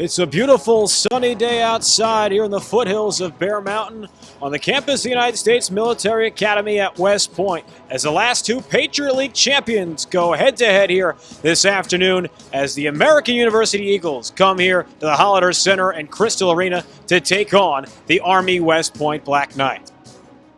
It's a beautiful sunny day outside here in the foothills of Bear Mountain on the campus of the United States Military Academy at West Point as the last two Patriot League champions go head-to-head here this afternoon as the American University Eagles come here to the Hollander Center and Crystal Arena to take on the Army West Point Black Knights.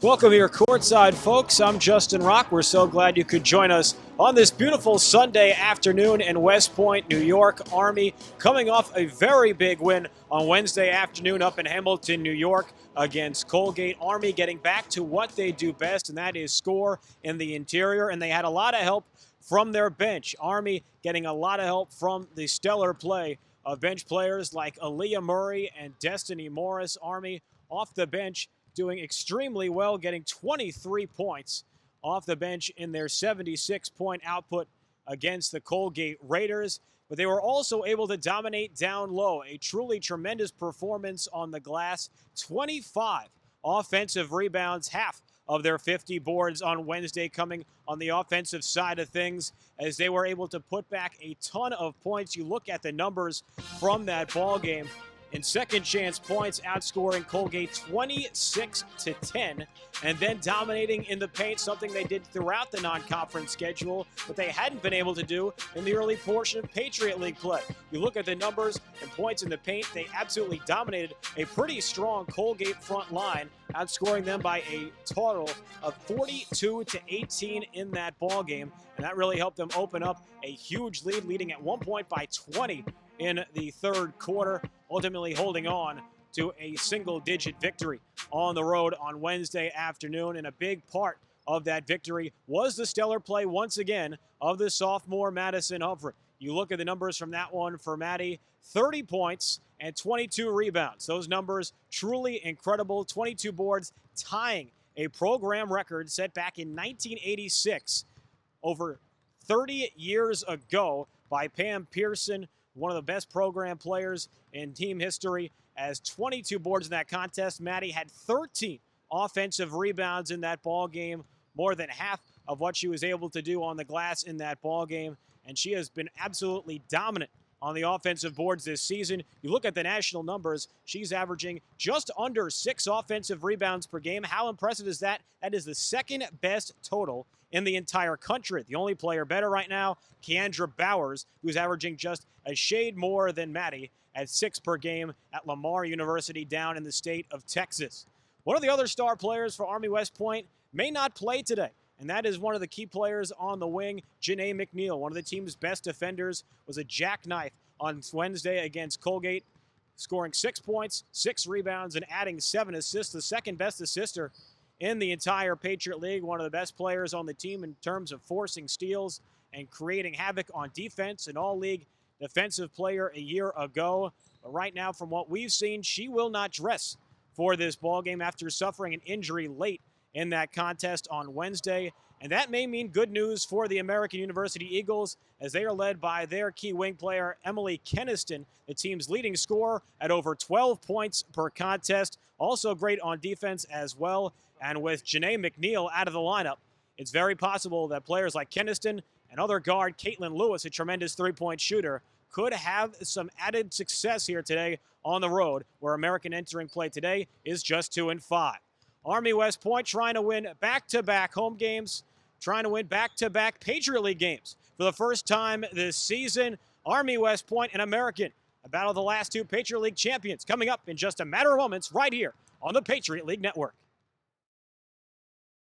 Welcome here courtside, folks. I'm Justin Rocke. We're so glad you could join us on this beautiful Sunday afternoon in West Point, New York. Army coming off a very big win on Wednesday afternoon up in Hamilton, New York against Colgate. Army getting back to what they do best, and that is score in the interior, and they had a lot of help from their bench. Army getting a lot of help from the stellar play of bench players like Aaliyah Murray and Destiny Morris. Army off the bench doing extremely well, getting 23 points off the bench in their 76-point output against the Colgate Raiders. But they were also able to dominate down low. A truly tremendous performance on the glass. 25 offensive rebounds, half of their 50 boards on Wednesday coming on the offensive side of things as they were able to put back a ton of points. You look at the numbers from that ball game. In second chance points, outscoring Colgate 26-10, and then dominating in the paint, something they did throughout the non-conference schedule, but they hadn't been able to do in the early portion of Patriot League play. You look at the numbers and points in the paint, they absolutely dominated a pretty strong Colgate front line, outscoring them by a total of 42-18 in that ball game, and that really helped them open up a huge lead, leading at one point by 20 in the third quarter, ultimately holding on to a single-digit victory on the road on Wednesday afternoon. And a big part of that victory was the stellar play, once again, of the sophomore Madison Humphrey. You look at the numbers from that one for Maddie, 30 points and 22 rebounds. Those numbers truly incredible. 22 boards, tying a program record set back in 1986, over 30 years ago, by Pam Pearson, one of the best program players in team history, as 22 boards in that contest. Maddie had 13 offensive rebounds in that ball game, more than half of what she was able to do on the glass in that ball game, and she has been absolutely dominant on the offensive boards this season. You look at the national numbers, she's averaging just under 6 offensive rebounds per game. How impressive is that? That is the second best total in the entire country. The only player better right now, Keandra Bowers, who's averaging just a shade more than Maddie at 6 per game at Lamar University down in the state of Texas. One of the other star players for Army West Point may not play today, and that is one of the key players on the wing, Janae McNeil. One of the team's best defenders, was a jackknife on Wednesday against Colgate, scoring 6 points, 6 rebounds, and adding 7 assists, the second best assister in the entire Patriot League. One of the best players on the team in terms of forcing steals and creating havoc on defense, an all-league defensive player a year ago. But right now, from what we've seen, she will not dress for this ballgame after suffering an injury late in that contest on Wednesday. And that may mean good news for the American University Eagles as they are led by their key wing player, Emily Keniston, the team's leading scorer at over 12 points per contest. Also great on defense as well. And with Janae McNeil out of the lineup, it's very possible that players like Keniston and other guard Caitlin Lewis, a tremendous three-point shooter, could have some added success here today on the road, where American entering play today is just 2-5. Army West Point trying to win back-to-back home games, trying to win back-to-back Patriot League games. For the first time this season, Army West Point and American, a battle of the last two Patriot League champions, coming up in just a matter of moments right here on the Patriot League Network.